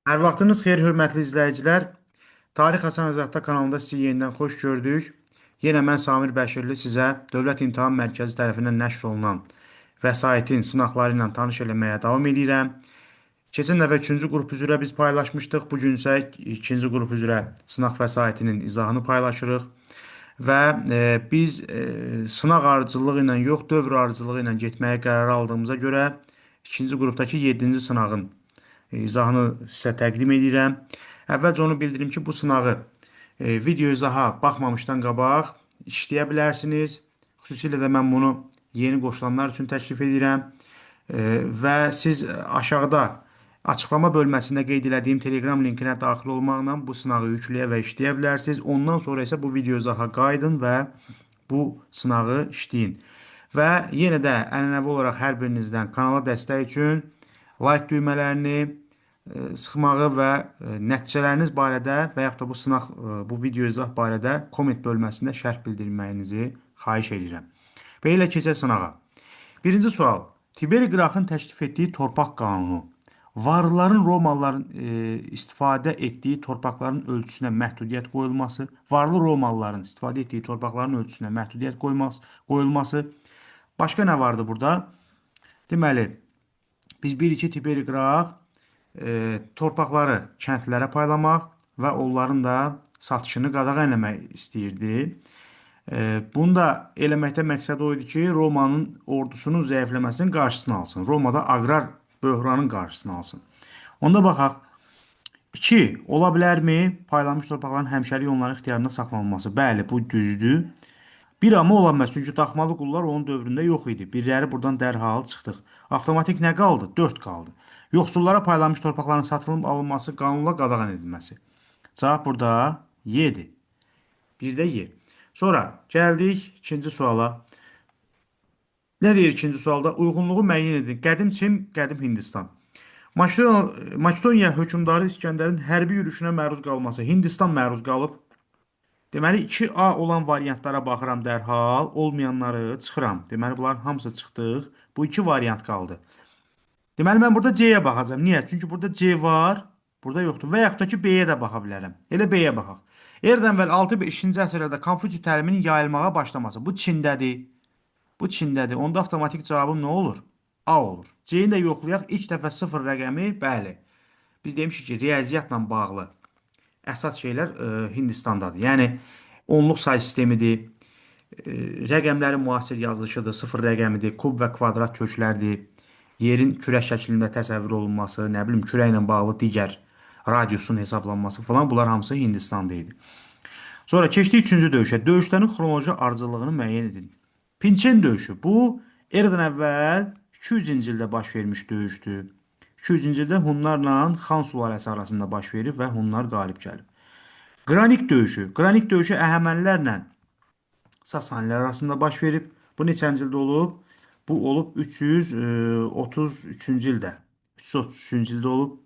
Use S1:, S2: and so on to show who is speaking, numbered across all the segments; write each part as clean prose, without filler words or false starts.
S1: Hər vaxtınız xeyir, hörmətli izləyicilər. Tarix Hasan Əzraqda kanalında sizi yenidən xoş gördük. Yenə mən Samir Bəşirli sizə Dövlət İmtahan Mərkəzi tərəfindən nəşr olunan vəsaitin sınaqları ilə tanış eləməyə davam edirəm. Keçən dəfə 3-cü qrup üzrə biz paylaşmışdıq. Bu gün isə 2-ci qrup üzrə sınaq vəsaitinin izahını paylaşırıq. Və sınaq ardıcıllığı ilə yox, dövr ardıcılığı ilə getməyə qərar aldığımıza görə 2-ci qrupdakı 7-ci sınağın izahını sizə təqdim edirəm. Əvvəlcə onu bildirim ki, bu sınağı video izaha baxmamışdan qabaq işləyə bilərsiniz. Xüsusilə də mən bunu yeni qoşulanlar üçün təklif edirəm. Və siz aşağıda açıqlama bölməsində qeyd elədiyim Telegram linkinə daxil olmaqla bu sınağı yükləyə və işləyə bilərsiniz. Ondan sonra isə bu video izaha qayıdın və bu sınağı işləyin. Və yenə də ənənəvi olaraq hər birinizdən kanala dəstək üçün like düymələrini sıxmağı və nəticələriniz barədə və yaxud da bu sınaq, bu video izah barədə komment bölməsində şərh bildirməyinizi xahiş edirəm. Və elə keçək sınağa. Birinci sual. Tiberi Qraxın təklif etdiyi torpaq qanunu varlıların Romalıların istifadə etdiyi torpaqların ölçüsünə məhdudiyyət qoyulması, varlı Romalıların istifadə etdiyi torpaqların ölçüsünə məhdudiyyət qoyulması. Başqa nə vardı burada? Deməli, biz bilirik ki, Tiberi Qrax torpaqları kəndlərə paylamaq və onların da satışını qadağan eləmək istəyirdi. Bunu da eləməkdə məqsəd o idi ki, Romanın ordusunun zəifləməsinin qarşısını alsın. Romada aqrar böhranın qarşısını alsın. Onda baxaq. 2. Ola bilərmi paylanmış torpaqların həmişəlik onların ixtiyarında saxlanılması? Bəli, bu düzdür. Bir amma ola bilməz, çünki daxmalı qullar onun dövründə yox idi. Birləri buradan dərhal çıxdıq. Avtomatik nə qaldı? 4 qaldı. Yoxsullara paylanmış torpaqların satılıb alınması, qanunla qadağan edilməsi. Cavab burada Y-dir. Bir də Y. Sonra gəldik ikinci suala. Nə deyir ikinci sualda? Uyğunluğu müəyyən edin. Qədim Çin, qədim Hindistan. Makedoniya hökmdarı İskəndərin hərbi yürüşünə məruz qalması. Hindistan məruz qalıb. Deməli 2A olan variantlara baxıram dərhal, olmayanları çıxıram. Deməli bunların hamısı çıxdıq. Bu iki variant qaldı. Deməli mən burada C-yə baxacağam. Niyə? Çünki burada C var, burada yoxdur. Və yaxud da ki B-yə də baxa bilərəm. Elə B-yə baxaq. Eradan əvvəl 6-5-ci əsrlərdə Konfutsi təliminin yayılmağa başlaması. Bu Çindədir. Bu Çindədir. Onda avtomatik cavabım nə olur? A olur. C-ni də yoxlayaq. İlk dəfə 0 rəqəmi, bəli. Biz demişik ki, riyaziyyatla bağlı əsas şeylər Hindistandadır. Yəni onluq say sistemidir. Rəqəmlərin müasir yazılışıdır. 0 rəqəmidir. Kub və kvadrat köklərdir. Yerin kürə şəklində təsəvvür olunması, nə bilim, kürə ilə bağlı digər radiusun hesablanması falan, bunlar hamısı Hindistanda idi. Sonra keçdik 3-cü döyüşə. Döyüşlərin xronoloji ardıcıllığını müəyyən edin. Pinçen döyüşü. Bu eradan əvvəl 200-cü ildə baş vermiş döyüşdür. 200-cü ildə Hunlarla Xan sülaləsi arasında baş verib və Hunlar qalib gəlib. Qranik döyüşü. Qranik döyüşü Əhəmənilərlə Sasanilər arasında baş verib. Bu neçənci ildə olub? Bu olub 333-cü ildə. 333-cü ildə olub.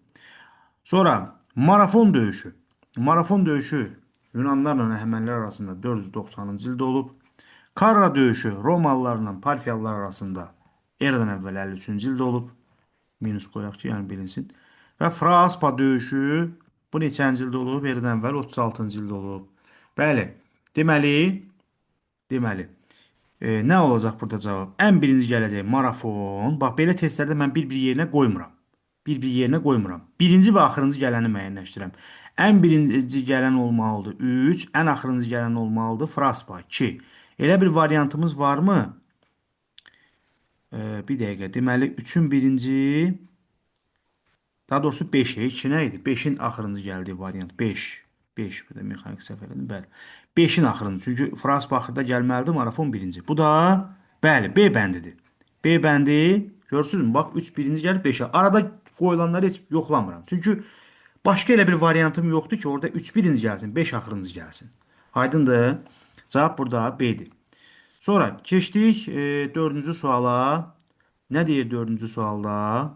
S1: Sonra Marafon döyüşü. Marafon döyüşü Yunanlarla Əhəmənilər arasında 490-cı ildə olub. Karra döyüşü Romalılarla Parfiyalılar arasında eradan əvvəl 53-cü ildə olub. Minus qoyaq ki, yəni bilinsin. Və Fraaspa döyüşü bu neçənci ildə olub? Eradan əvvəl 36-cı ildə olub. Bəli. Deməli, nə olacaq burada cavab? Ən birinci gələcək marafon. Bax, belə testlərdə mən bir-bir yerinə qoymuram. Bir-bir yerinə qoymuram. Birinci və axırıncı gələni müəyyənləşdirirəm. Ən birinci gələn olmalıdır 3, ən axırıncı gələn olmalıdır Fraspa 2. Elə bir variantımız varmı? Bir dəqiqə. Deməli 3-ün birinci, daha doğrusu 5, 2 nə idi? 5-in axırıncı gəldiyi variant 5. 5, bu da mexanik səhv elədim, bəli. 5-in axırıncı, çünki Fraspa axırda gəlməlidir, marafon birinci. Bu da, bəli, B bəndidir. B bəndi, görürsünüzmü? Bax, 3 birinci gəlib 5-ə. Arada qoyulanları heç yoxlamıram. Çünki başqa elə bir variantım yoxdur ki, orada 3 birinci gəlsin, 5 axırıncı gəlsin. Aydındır? Cavab burada B-dir. Sonra keçdik 4-cü suala. Nə deyir 4-cü sualda?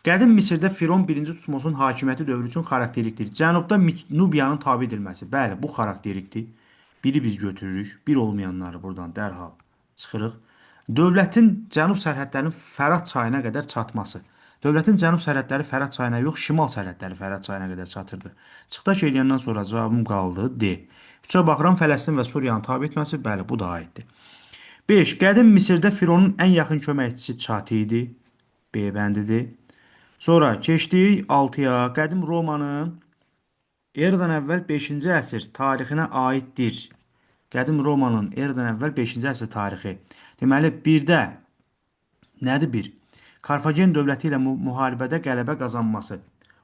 S1: Qədim Misirdə Firon 1-ci Tutmosun hakimiyyəti dövrü üçün xarakterikdir. Cənubda Nubiyanın tabe edilməsi. Bəli, bu xarakterikdir. Biri biz götürürük. Bir olmayanları buradan dərhal çıxırıq. Dövlətin cənub sərhədlərinin Fərat çayına qədər çatması. Dövlətin cənub sərhədləri Fərat çayına yox, şimal sərhədləri Fərat çayına qədər çatırdı. Çıxdaş eləyəndən sonra cavabım qaldı D. 3-ə baxıram, Fələstin və Suriyanın tabe etməsi, bəli, bu da aiddir. 5. Qədim Misirdə Fironun ən yaxın köməkçisi Çati idi. B bəndidir. Sonra keçdik 6-ya. Qədim Romanın Eradan əvvəl 5-ci əsr tarixinə aiddir. Qədim Romanın Eradan əvvəl 5-ci əsr tarixi. Deməli, birdə nədir bir? Karfagen dövləti ilə müharibədə qələbə qazanması.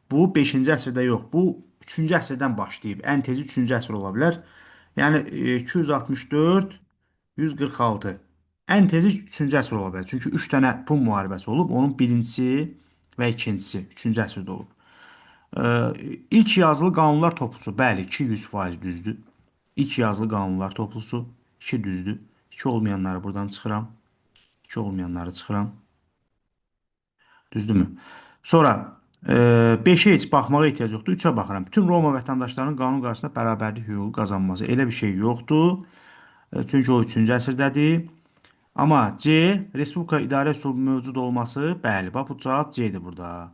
S1: Bu 5-ci əsrdə yox, bu 3-cü əsrdən başlayıb. Ən tezi 3-cü əsr ola bilər. Yəni 264, 146. Ən tezi 3-cü əsr ola bilər. Çünki 3 dənə Pun müharibəsi olub. Onun birincisi və ikincisi 3-cü əsrdə olub. İlk yazılı qanunlar toplusu. Bəli, 200% düzdür. İlk yazılı qanunlar toplusu 2 düzdür. 2 olmayanları buradan çıxıram. 2 olmayanları çıxıram. Düzdürmü? Sonra 5-ə heç baxmağa ehtiyac yoxdur. 3-ə baxıram. Bütün Roma vətəndaşlarının qanun qarşısında bərabərlik hüququ qazanması. Elə bir şey yoxdur. Çünki o 3-cü əsrdədir. Amma C, Respublika idarə üsulu mövcud olması, bəli, bax bu cavab C-dir burada.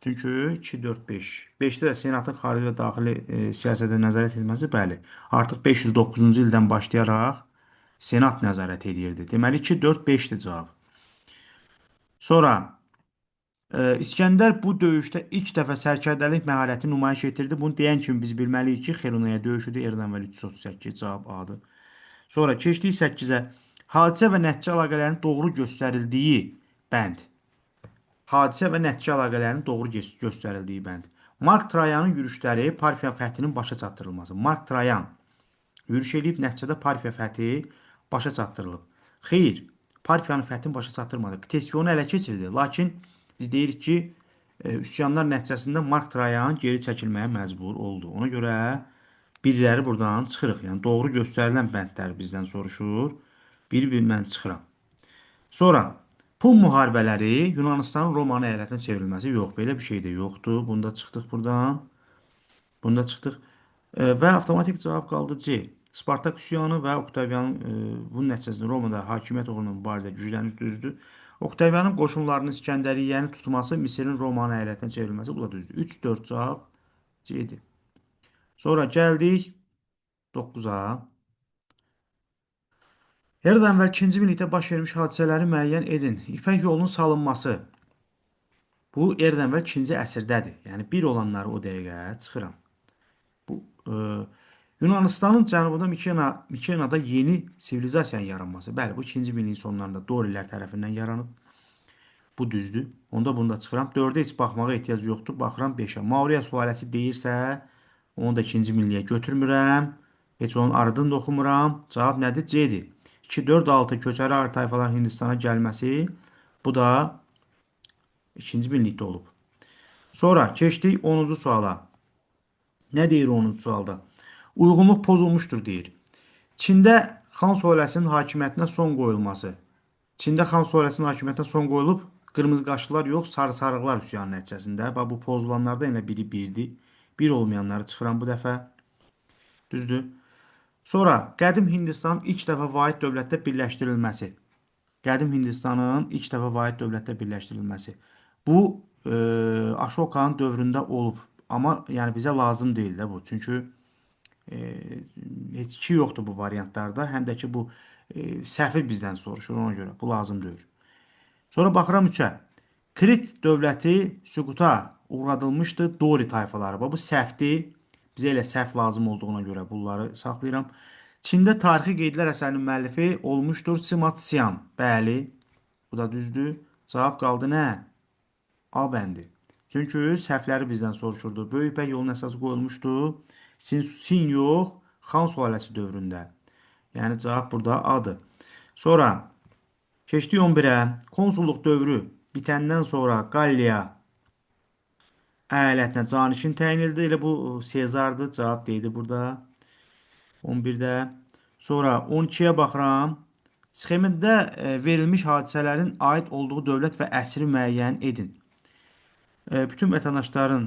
S1: Çünki 2, 4, 5. 5-də də senatın xarici və daxili siyasətə nəzarət etməsi, bəli. Artıq 509-cu ildən başlayaraq senat nəzarət edirdi. Deməli 2, 4, 5-dir cavab. Sonra İskəndər bu döyüşdə ilk dəfə sərkərdəlik məharəti nümayiş etdirdi. Bunu deyən kimi biz bilməliyik ki, Xeyronaya döyüşüdür. Eradan əvvəl 338 cavab A-dır. Sonra keçdik 8-ə. Hadisə və nəticə əlaqələrinin doğru göstərildiyi bənd. Hadisə və nəticə əlaqələrinin doğru göstərildiyi bənd. Mark Trayanın yürüşləri Parfiya fəthinin başa çatdırılması. Mark Trayan yürüş edib, nəticədə Parfiya fəthi başa çatdırılıb. Xeyr, Parfiyanın fəthini başa çatdırmadı. Ktesionu ələ keçirdi. Lakin biz deyirik ki, üsyanlar nəticəsində Mark Trayan geri çəkilməyə məcbur oldu. Ona görə biriləri buradan çıxırıq. Yəni, doğru göstərilən bəndlər bizdən soruşur. Bir-bir mən çıxıram. Sonra, Pun müharibələri Yunanistanın Romanın əyalətinə çevrilməsi. Yox, belə bir şey də yoxdur. Bunda çıxdıq buradan. Bunda çıxdıq. Və avtomatik cavab qaldı C. Spartak üsyanı və Oktavianın bunun nəticəsində Romada hakimiyyət uğruna mübarizə güclənir, düzdür. Oktavianın qoşunlarının İskəndəriyyəni tutması, Misirin Romanın əyalətinə çevrilməsi, bu da düzdür. 3-4 cavab C-dir. Sonra gəldik 9-a. Eradan əvvəl 2-ci minillikdə baş vermiş hadisələri müəyyən edin. İpək yolunun salınması. Bu Eradan əvvəl 2-ci əsrdədir. Yəni 1 olanları o dəqiqə çıxıram. Bu Yunanistanın cənubunda Mikenada yeni sivilizasiyanın yaranması. Bəli, bu 2-ci minilliyin sonlarında Dorilər tərəfindən yaranıb. Bu düzdür. Onda bunu da çıxıram. 4-ə heç baxmağa ehtiyac yoxdur. Baxıram 5-ə. Mauriya sülaləsi deyirsə, onu da 2-ci minilliyə götürmürəm. Heç onun ardını da oxumuram. Cavab nədir? C-dir. 2, 4, 6 köçəri Ari tayfaların Hindistana gəlməsi. Bu da 2-ci minillikdə olub. Sonra keçdik 10-cu suala. Nə deyir 10-cu sualda? Uyğunluq pozulmuşdur deyir. Çində Xan sülaləsinin hakimiyyətinə son qoyulması. Çində Xan sülaləsinin hakimiyyətinə son qoyulub, qırmızı qaşlılar yox, sarı-sarıqlar üsyanı nəticəsində. Bax, bu pozulanlardan elə biri birdir. Bir olmayanları çıxıram bu dəfə. Düzdür. Sonra Qədim Hindistanın ilk dəfə vahid dövlətdə birləşdirilməsi. Qədim Hindistanın ilk dəfə vahid dövlətdə birləşdirilməsi. Bu Ashokanın dövründə olub. Amma yəni bizə lazım deyil də bu. Çünki heç ki yoxdur bu variantlarda. Həm də ki bu səhvi bizdən soruşur ona görə. Bu lazım deyil. Sonra baxıram 3-ə. Krit dövləti süquta uğradılmışdı Dori tayfaları. Bu səhvdir. Bizə elə səhv lazım olduğuna görə bunları saxlayıram. Çində tarixi qeydlər əsərinin müəllifi olmuşdur Sima Tsian. Bəli, bu da düzdür. Cavab qaldı nə? A bəndi. Çünki səhvləri bizdən soruşurdu. Böyük İpək yolunun əsası qoyulmuşdu. Sin yox, Xan sülaləsi dövründə. Yəni cavab burada A-dır. Sonra keçdik 11-ə. Konsulluq dövrü bitəndən sonra Qalliya əyalətinə canişin təyin edildi. Elə bu Sezardır. Cavab deyildi burada. 11-də. Sonra 12-yə baxıram. Sxemində verilmiş hadisələrin aid olduğu dövlət və əsri müəyyən edin. Bütün vətəndaşların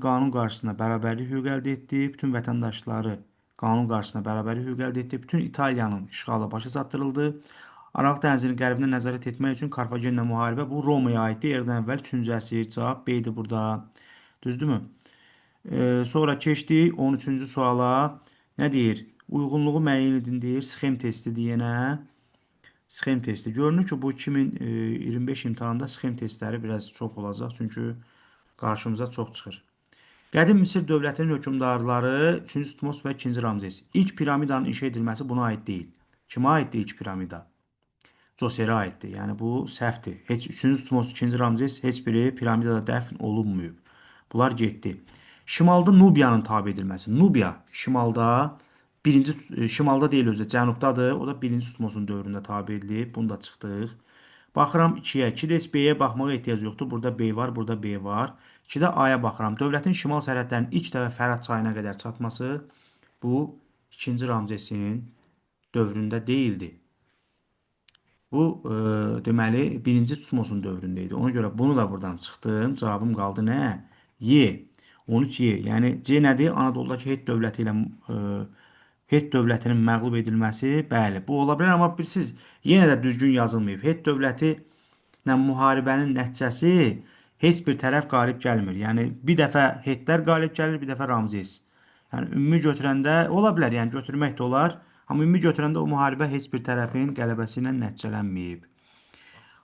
S1: qanun qarşısında bərabərlik hüquq əldə etdi. Bütün vətəndaşları qanun qarşısında bərabərlik hüquq əldə etdi. Bütün İtaliyanın işğalı başa çatdırıldı. Aralıq dənizinin qərbində nəzarət etmək üçün Karfagenlə müharibə. Bu Romaya aiddir. Eradan əvvəl 3-cü əsr. Cavab B-dir burada. Düzdürmü? Sonra keçdik 13-cü suala. Nə deyir? Uyğunluğu müəyyən edin deyir. Sxem testidir yenə. Sxem testi. Görünür ki, bu 2025 imtahanında sxem testləri biraz çox olacaq. Çünki qarşımıza çox çıxır. Qədim Misir dövlətinin hökmdarları 3-cü Tutmos və 2-ci Ramzes. İlk piramidanın inşa edilməsi buna aid deyil. Kimə aiddir ilk piramida? Zoserə aiddir. Yəni bu səhvdir. Heç 3-cü Tutmos, 2-ci Ramzes heç biri piramidada dəfn olunmayıb. Bunlar getdi. Şimalda Nubiyanın tabe edilməsi. Nubiya şimalda şimalda deyil özü, cənubdadır. O da 1-ci Tutmosun dövründə tabe edilib. Bunu da çıxdıq. Baxıram 2-yə. 2-də heç B-yə baxmağa ehtiyac yoxdur. Burada B var, burada B var. 2-də A-ya baxıram. Dövlətin şimal sərhədlərinin ilk dəfə Fərat çayına qədər çatması bu 2-ci Ramzesin dövründə deyildi. Bu deməli 1-ci Tutmosun dövründə idi. Ona görə bunu da buradan çıxdım. Cavabım qaldı nə? Y. 13Y. Yəni C nədir? Anadoludakı Het dövləti ilə Het dövlətinin məğlub edilməsi. Bəli, bu ola bilər, amma bilirsiniz, yenə də düzgün yazılmayıb. Het dövləti ilə müharibənin nəticəsi heç bir tərəf qalib gəlmir. Yəni bir dəfə Hetlər qalib gəlir, bir dəfə Ramzes. Yəni ümumi götürəndə ola bilər, yəni götürmək də olar. Amma ümumi götürəndə o müharibə heç bir tərəfin qələbəsi ilə nəticələnməyib.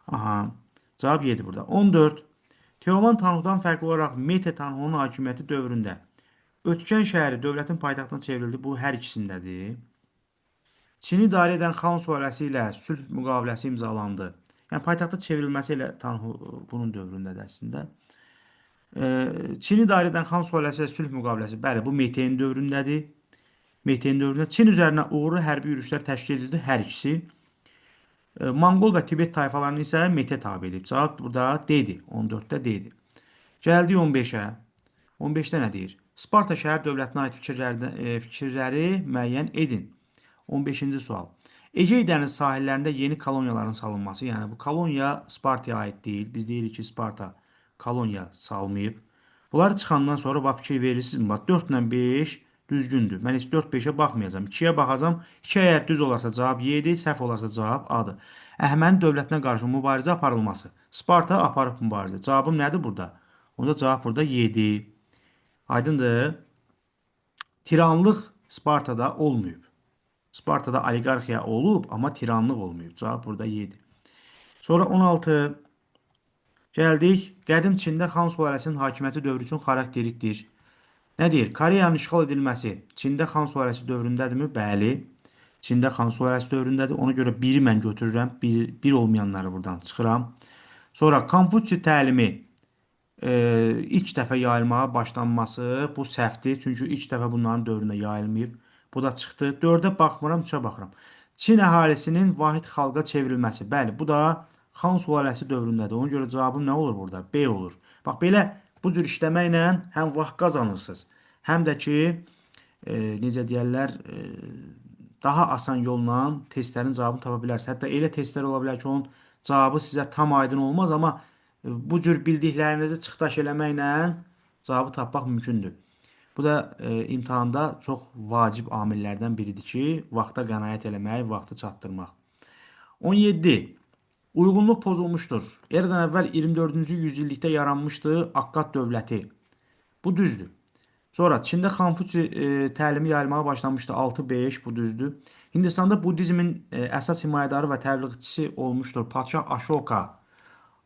S1: Aha, cavab 7 burada. 14. Teoman Tanhudan fərqli olaraq Mete Tanhunun hakimiyyəti dövründə Ötkən şəhəri dövlətin paytaxtına çevrildi. Bu hər ikisindədir. Çini idarə edən Xan sülaləsi ilə sülh müqaviləsi imzalandı. Yəni paytaxta çevrilməsi ilə Tanhu bunun dövründədir əslində. Çin idarə edən Xan sülaləsi ilə sülh müqaviləsi. Bəli, bu Mete'nin dövründədir. Mete'nin dövründə Çin üzərinə uğurlu hərbi yürüşlər təşkil edildi. Hər ikisi. Monqol və Tibet tayfalarını isə Mete tabe edib. Cavab burada D-dir. 14-də D-dir. Gəldik 15-ə. 15-də nə deyir? Sparta şəhər dövlətinə aid fikirləri müəyyən edin. 15-ci sual. Egey dəniz sahillərində yeni koloniyaların salınması, yəni bu koloniya Spartaya aid deyil. Biz deyirik ki, Sparta koloniya salmayıb. Bunları çıxandan sonra bax fikir verirsiniz. Bax 4 ilə 5 düzgündür. Mən heç 4-5-ə baxmayacağam. 2-yə baxacağam. 2 əgər düz olarsa cavab Y-dir, səhv olarsa cavab A-dır. Əhəməni dövlətinə qarşı mübarizə aparılması. Sparta aparıb mübarizə. Cavabım nədir burada? Onda cavab burada Y-dir. Aydındır. Tiranlıq Spartada olmayıb. Spartada oliqarxiya olub, amma tiranlıq olmayıb. Cavab burada Y-dir. Sonra 16. Gəldik. Qədim Çində Xan sülaləsinin hakimiyyəti dövrü üçün xarakterikdir. Nə deyir? Koreyanın işğal edilməsi Çində Xan sülaləsi dövründədirmi? Bəli. Çində Xan sülaləsi dövründədir. Ona görə biri mən götürürəm. Bir olmayanları buradan çıxıram. Sonra Konfutsi təlimi ilk dəfə yayılmağa başlanması bu səhvdir. Çünki ilk dəfə bunların dövründə yayılmayıb. Bu da çıxdı. 4-ə baxmıram, 3-ə baxıram. Çin əhalisinin vahid xalqa çevrilməsi. Bəli, bu da Xan sülaləsi dövründədir. Ona görə cavabım nə olur burada? B olur. Bax, belə bu cür işləməklə həm vaxt qazanırsınız, həm də ki, necə deyərlər, daha asan yolla testlərin cavabını tapa bilərsiniz. Hətta elə testlər ola bilər ki, onun cavabı sizə tam aydın olmaz, amma bu cür bildiklərinizi çıxdaş eləməklə cavabı tapmaq mümkündür. Bu da imtahanda çox vacib amillərdən biridir ki, vaxta qənaət eləmək, vaxtı çatdırmaq. 17. Uyğunluq pozulmuşdur. Eradan əvvəl 24-cü yüzillikdə yaranmışdı Akkad dövləti. Bu düzdür. Sonra Çində Konfutsi təlimi yayılmağa başlanmışdı. 6-5 bu düzdür. Hindistanda Budizmin əsas himayədarı və təbliğçisi olmuşdur Padşah Ashoka.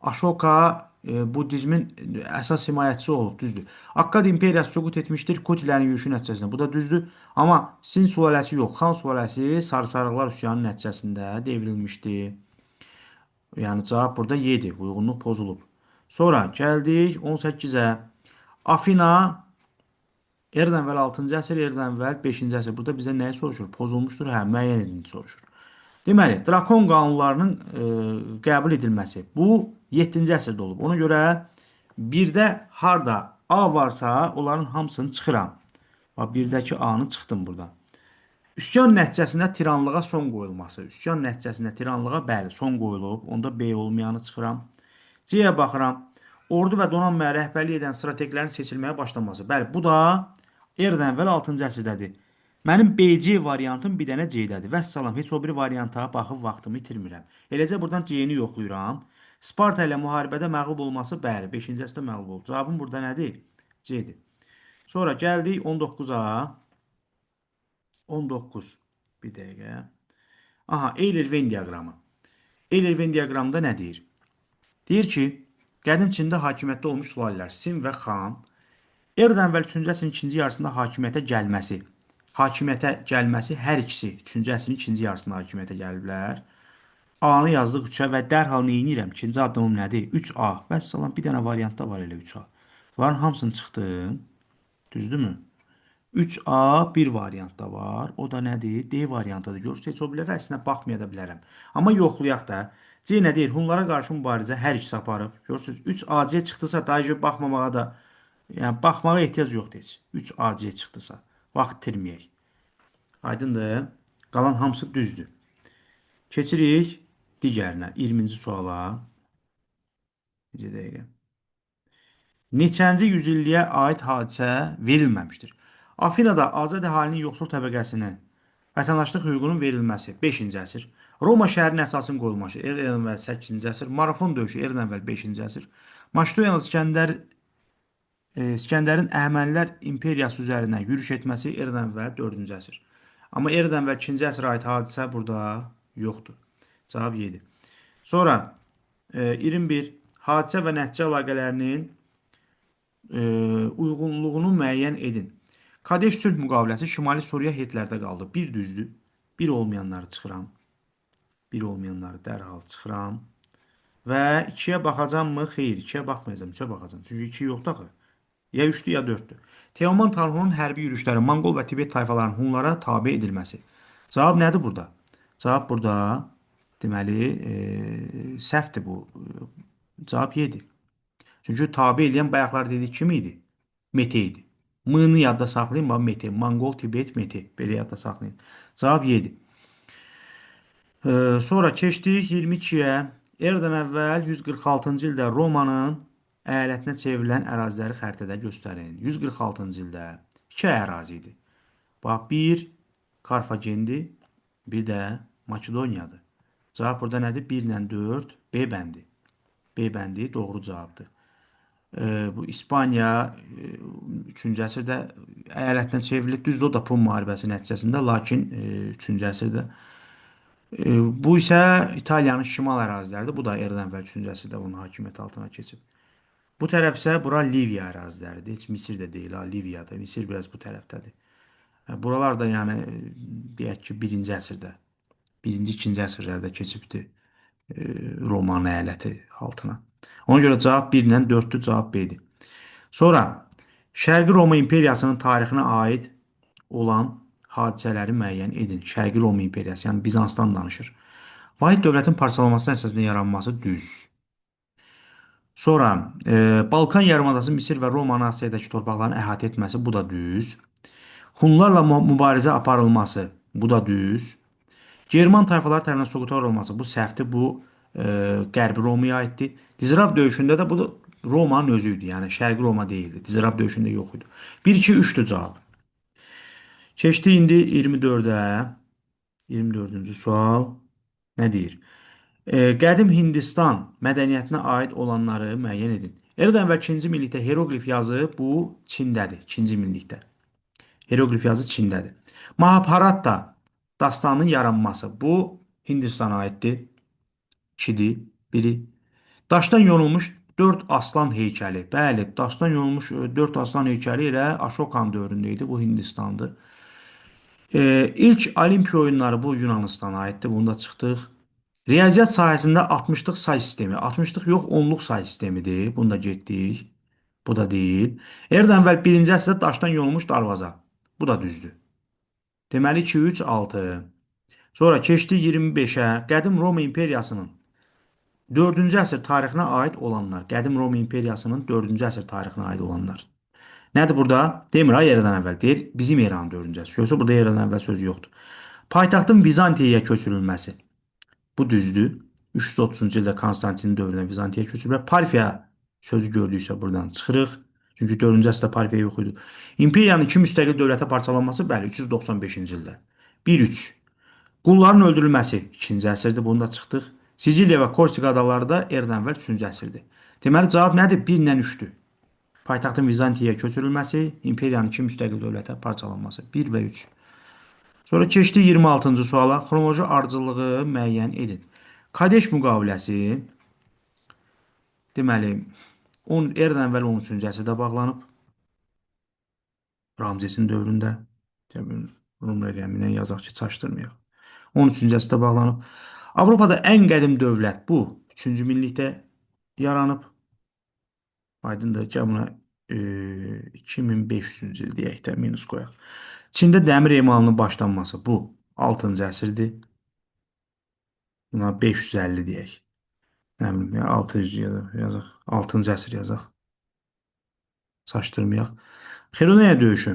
S1: Ashoka Budizmin əsas himayəçisi olub, düzdür. Akkad imperiyası süqut etmişdir Kutilərin yürüşü nəticəsində. Bu da düzdür. Amma Sin sülaləsi yox, Xan sülaləsi Sarısaqlar üsyanının nəticəsində devrilmişdi. Yəni cavab burada Y-dir. Uyğunluq pozulub. Sonra gəldik 18-ə. Afina eradan əvvəl 6-cı əsr, eradan əvvəl 5-ci əsr. Burada bizə nəyi soruşur? Pozulmuşdur, hə, müəyyən edin soruşur. Deməli, Drakon qanunlarının qəbul edilməsi. Bu 7-ci əsrdə olub. Ona görə birdə harda A varsa, onların hamısını çıxıram. Bax, birdəki A-nı çıxdım buradan. Üsyan nəticəsində tiranlığa son qoyulması. Üsyan nəticəsində tiranlığa bəli son qoyulub. Onda B olmayanı çıxıram. C-yə baxıram. Ordu və donanmaya rəhbərlik edən strateqlərin seçilməyə başlaması. Bəli, bu da eradan əvvəl 6-cı əsrdədir. Mənim BC variantım bir dənə C-dədir. Vəssalam, heç o bir varianta baxıb vaxtımı itirmirəm. Eləcə buradan C-ni yoxlayıram. Sparta ilə müharibədə məğlub olması, bəli, 5-ci əsrdə məğlub oldu. Cavabım burada nədir? C-dir. Sonra gəldik 19-a. 19. Bir dəqiqə. Aha, Euler-Venn diaqramı. Euler-Venn diaqramında nə deyir? Deyir ki, qədim Çində hakimiyyətdə olmuş sülalələr Sin və Xan eradan əvvəl 3-cü əsrin ikinci yarısında hakimiyyətə gəlməsi hər ikisi 3-cü əsrin ikinci yarısında hakimiyyətə gəliblər. A-nı yazdıq 3-ə və dərhal nə edirəm? İkinci addımım nədir? 3A. Vəssalam, bir dənə variant da var elə 3A. Bunların hamısını çıxdım. Düzdürmü? 3A bir variant da var. O da nədir? D variantıdır. Görürsünüz, heç o bilərə əslində baxmaya da bilərəm. Amma yoxlayaq da. C nə deyir? Hunlara qarşı mübarizə hər ikisi aparıb. Görürsünüz, 3AC çıxdısa daha baxmamağa da, yəni baxmağa ehtiyac yoxdur heç. 3AC çıxdısa. Vaxt itirməyək. Aydındır? Qalan hamısı düzdür. Keçirik digərinə. 20-ci suala. Bir dəqiqə. Neçənci yüzilliyə aid hadisə verilməmişdir? Afinada azad əhalinin yoxsul təbəqəsinin vətəndaşlıq hüququnun verilməsi 5-ci əsr. Roma şəhərinin əsasının qoyulması eradan əvvəl 8-ci əsr. Marafon döyüşü eradan əvvəl 5-ci əsr. Maştoyan İskəndərin Əhəmənilər imperiyası üzərinə yürüş etməsi eradan əvvəl 4-cü əsr. Amma eradan əvvəl 2-ci əsrə aid hadisə burada yoxdur. Cavab 7. Sonra 21. Hadisə və nəticə əlaqələrinin uyğunluğunu müəyyən edin. Kadeş sülh müqaviləsi Şimali Suriya Hitlərdə qaldı. Bir düzdür. Bir olmayanları çıxıram. Bir olmayanları dərhal çıxıram. Və 2-yə baxacam mı? Xeyr, 2-yə baxmayacam. 3-ə baxacam. Çünki 2 yoxdur axı. Ya 3-dür, ya 4-dür. Teoman Tanhu'nun hərbi yürüşləri Monqol və Tibet tayfalarının Hunlara tabe edilməsi. Cavab nədir burada? Cavab burada deməli səhvdir bu. Cavab yedi. Çünki tabe eləyən bayaqlar dedik kim idi? Mete idi. M-ni yadda saxlayın. Bax, Mete. Monqol, Tibet, Mete. Belə yadda saxlayın. Cavab 7. Sonra keçdik 22-yə. Eradan əvvəl 146-cı ildə Romanın əyalətinə çevrilən əraziləri xəritədə göstərin. 146-cı ildə 2 ərazi idi. Bax, bir Karfagendir, bir də Makedoniyadır. Cavab burada nədir? 1 ilə 4 B bəndi. B bəndi doğru cavabdır. Bu İspaniya 3-cü əsrdə əyalətinə çevrilib. Düzdür, o da Pun müharibəsi nəticəsində, lakin 3-cü əsrdə. Bu isə İtaliyanın şimal əraziləridir. Bu da eradan əvvəl 3-cü əsrdə onun hakimiyyəti altına keçib. Bu tərəf isə bura Liviya əraziləridir. Heç Misir də deyil, Liviyadır. Misir biraz bu tərəfdədir. Buralar da yəni deyək ki 1-ci əsrdə, 1-ci, 2-ci əsrlərdə keçibdir Romanın əyaləti altına. Ona görə cavab 1 ilə 4-dür, cavab B-dir. Sonra Şərqi Roma imperiyasının tarixinə aid olan hadisələri müəyyən edin. Şərqi Roma imperiyası, yəni Bizansdan danışır. Vahid dövlətin parçalanması əsasında yaranması düz. Sonra Balkan yarımadası Misir və Romanın Asiyadakı torpaqlarını əhatə etməsi, bu da düz. Hunlarla mübarizə aparılması, bu da düz. German tayfaları tərəfindən soğutar olması, bu səhvdir, bu Qərbi Romaya aiddir. Dizrab döyüşündə də bu da Romanın özü idi, yəni Şərqi Roma deyildi. Dizrab döyüşündə yox idi. 1, 2, 3-dür cavab. Keçdi indi 24-ə. 24-cü sual nə deyir? Qədim Hindistan mədəniyyətinə aid olanları müəyyən edin. Eradan əvvəl 2-ci minlikdə heroqlif yazı bu Çindədir. 2-ci minlikdə. Heroqlif yazı Çindədir. Mahabharata dastanının yaranması bu Hindistana aiddir. 2-dir. Biri. Daşdan yonulmuş 4 aslan heykəli. Bəli, daşdan yonulmuş 4 aslan heykəli ilə Ashokan dövründə idi. Bu Hindistandır. İlk Olimpiya oyunları bu Yunanistana aiddir. Bunu da çıxdıq. Riyaziyyat sahəsində 60-lıq say sistemi. 60-lıq yox, 10-luq say sistemidir. Bunu da getdik. Bu da deyil. Eradan əvvəl 1-ci əsrdə daşdan yonulmuş darvaza. Bu da düzdür. Deməli 2, 3, 6. Sonra keçdi 25-ə. Qədim Roma imperiyasının 4-cü əsr tarixinə aid olanlar. Qədim Roma imperiyasının 4-cü əsr tarixinə aid olanlar. Nədir burada? Demir, eradan əvvəl deyir. Bizim eranın 4-cü əsr. Yoxsa burada eradan əvvəl sözü yoxdur. Paytaxtın Vizantiyaya köçürülməsi. Bu düzdür. 330-cu ildə Konstantinin dövründə Vizantiyaya köçürülür. Parfiya sözü gördüksə buradan çıxırıq. Çünki 4-cü əsrdə parfiya yox idi. İmperiyanın iki müstəqil dövlətə parçalanması, bəli, 395-ci ildə. 1-3. Qulların öldürülməsi 2-ci əsrdir, bunu da çıxdıq. Siciliya və Korsika adaları da eradan əvvəl 3-cü əsrdir. Deməli, cavab nədir? 1-lə 3-dür. Paytaxtın Vizantiyaya köçürülməsi, imperiyanın iki müstəqil dövlətə parçalanması. 1 və 3. Sonra keçdik 26-cı suala. Xronoloji ardıcıllığı müəyyən edin. Kadeş müqaviləsi, deməli, eradan əvvəl 13-cü əsrdə bağlanıb. Ramzesin dövründə. Rum rəqəmi ilə yazaq ki, çaşdırmayaq. 13-cü əsrdə bağlanıb. Avropada ən qədim dövlət bu 3-cü minlikdə yaranıb. Aydındır ki, buna 2500-cü il deyək də, minus qoyaq. Çində dəmir emalının başlanması bu 6-cı əsrdir. Buna 550 deyək. Nə bilim, 600 yazaq. 6-cı əsr yazaq. Çaşdırmayaq. Xeronea döyüşü.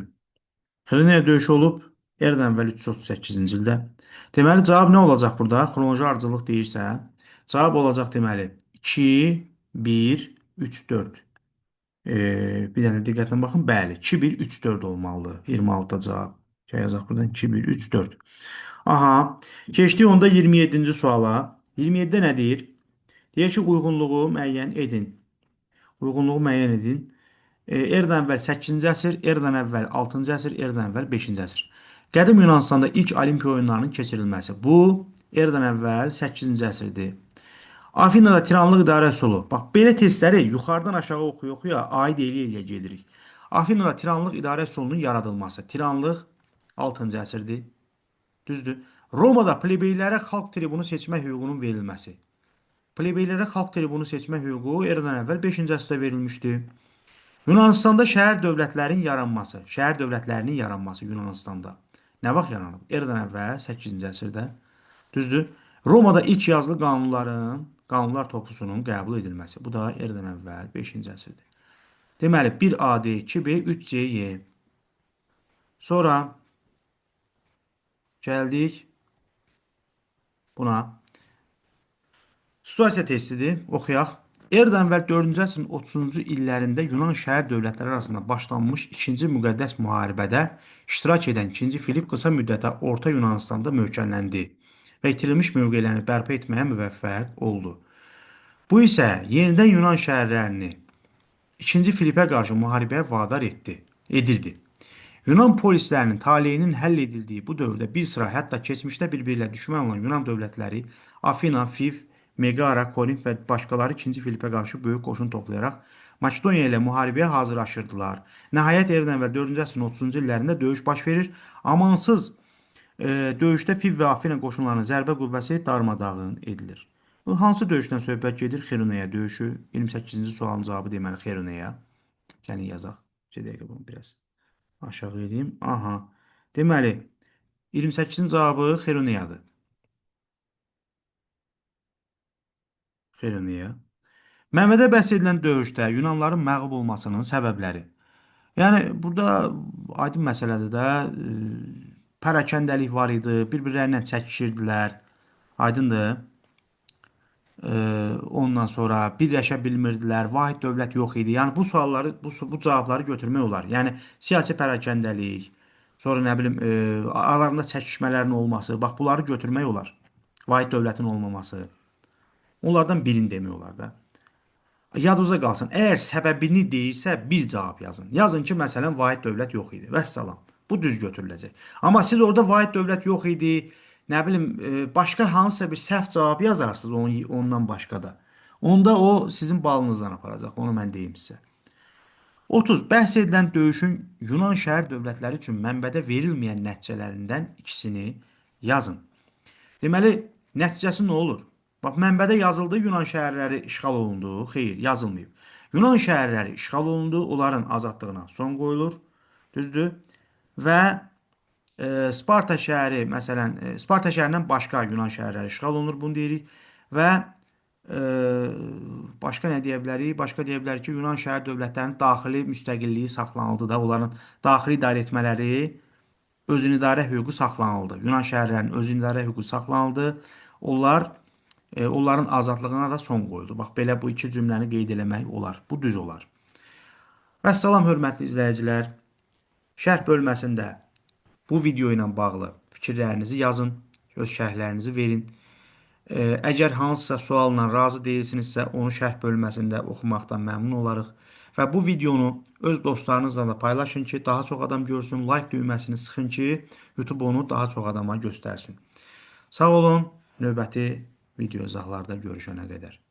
S1: Xeronea döyüşü olub eradan əvvəl 338-ci ildə. Deməli, cavab nə olacaq burada? Xronoloji ardıcıllıq deyirsə, cavab olacaq deməli 2, 1, 3, 4. Bir dənə diqqətlə baxın. Bəli, 2, 1, 3, 4 olmalıdır. 26-da cavab. Yazaq buradan 2, 1, 3, 4. Aha. Keçdik onda 27-ci suala. 27-də nə deyir? Deyir ki, uyğunluğu müəyyən edin. Uyğunluğu müəyyən edin. Eradan əvvəl 8-ci əsr, eradan əvvəl 6-cı əsr, eradan əvvəl 5-ci əsr. Qədim Yunanıstanda ilk Olimpiya oyunlarının keçirilməsi. Bu, eradan əvvəl 8-ci əsrdir. Afinada tiranlıq idarə üsulu. Bax, belə testləri yuxarıdan aşağı oxuya-oxuya aid eləyə gedirik. Afinada tiranlıq idarə üsulunun yaradılması. Tiranlıq 6-cı əsrdir. Düzdür. Romada plebeylərə xalq tribunu seçmək hüququnun verilməsi. Plebeylərə xalq tribunu seçmək hüququ eradan əvvəl 5-ci əsrdə verilmişdi. Yunanıstanda şəhər dövlətlərinin yaranması. Şəhər dövlətlərinin yaranması Yunanıstanda. Nə vaxt yaranıb? Eradan əvvəl 8-ci əsrdə. Düzdür. Romada ilk yazılı qanunlar toplusunun qəbul edilməsi. Bu da eradan əvvəl 5-ci əsrdir. Deməli, 1AD, 2B, 3CY. Sonra gəldik buna. Situasiya testidir. Oxuyaq. Eradan əvvəl 4-cü əsrin 30-cu illərində Yunan şəhər dövlətləri arasında başlanmış 2-ci müqəddəs müharibədə iştirak edən 2-ci Filip qısa müddətə Orta Yunanıstanda möhkəmləndi və itirilmiş mövqelərini bərpa etməyə müvəffəq oldu. Bu isə yenidən Yunan şəhərlərini 2-ci Filipə qarşı müharibəyə vadar edirdi. Yunan polislərinin taleyinin həll edildiyi bu dövrdə bir sıra, hətta keçmişdə bir-birilə düşmən olan Yunan dövlətləri Afina, Fif, Megara, Korint və başqaları 2-ci Filipə qarşı böyük qoşun toplayaraq Makedoniya ilə müharibəyə hazırlaşırdılar. Nəhayət eradan əvvəl 4-cü əsrin 30-cu illərində döyüş baş verir. Amansız döyüşdə Fiv və Afina qoşunlarının zərbə qüvvəsi darmadağın edilir. Hansı döyüşdən söhbət gedir? Xeronea döyüşü. 28-ci sualın cavabı deməli Xeronea. Yəni yazaq. Bir dəqiqə bunu biraz aşağı edeyim. Aha. Deməli 28-ci cavabı Xeroneadır. Xeronea. Məmmədə bəhs edilən döyüşdə Yunanların məğlub olmasının səbəbləri. Yəni burada aydın məsələdir də, pərakəndəlik var idi, bir-birlərindən çəkişirdilər. Aydındır. Ondan sonra birləşə bilmirdilər, vahid dövlət yox idi. Yəni bu sualları, bu cavabları götürmək olar. Yəni siyasi pərakəndəlik, sonra nə bilim, aralarında çəkişmələrin olması, bax bunları götürmək olar. Vahid dövlətin olmaması. Onlardan birini demək olar da. Yadınızda qalsın. Əgər səbəbini deyirsə, bir cavab yazın. Yazın ki, məsələn, vahid dövlət yox idi. Vəssalam. Bu düz götürüləcək. Amma siz orada vahid dövlət yox idi, nə bilim, başqa hansısa bir səhv cavab yazarsınız ondan başqa da. Onda o sizin balınızdan aparacaq. Onu mən deyim sizə. 30. Bəhs edilən döyüşün Yunan şəhər dövlətləri üçün mənbədə verilməyən nəticələrindən ikisini yazın. Deməli, nəticəsi nə olur? Bax, mənbədə yazıldı, Yunan şəhərləri işğal olundu. Xeyr, yazılmayıb. Yunan şəhərləri işğal olundu, onların azadlığına son qoyulur. Düzdür? Və Sparta şəhəri, məsələn, Sparta şəhərindən başqa Yunan şəhərləri işğal olunur, bunu deyirik. Və başqa nə deyə bilərik? Başqa deyə bilərik ki, Yunan şəhər dövlətlərinin daxili müstəqilliyi saxlanıldı da, onların daxili idarə etmələri, özünü idarə hüququ saxlanıldı. Yunan şəhərlərinin özünü idarə hüququ saxlanıldı. Onların azadlığına da son qoyuldu. Bax, belə bu iki cümləni qeyd eləmək olar. Bu düz olar. Vəssalam hörmətli izləyicilər. Şərh bölməsində bu video ilə bağlı fikirlərinizi yazın, öz şərhlərinizi verin. Əgər hansısa sualla razı deyilsinizsə, onu şərh bölməsində oxumaqdan məmnun olarıq. Və bu videonu öz dostlarınızla da paylaşın ki, daha çox adam görsün. Like düyməsini sıxın ki, YouTube onu daha çox adama göstərsin. Sağ olun, növbəti video izahlarda görüşənə qədər.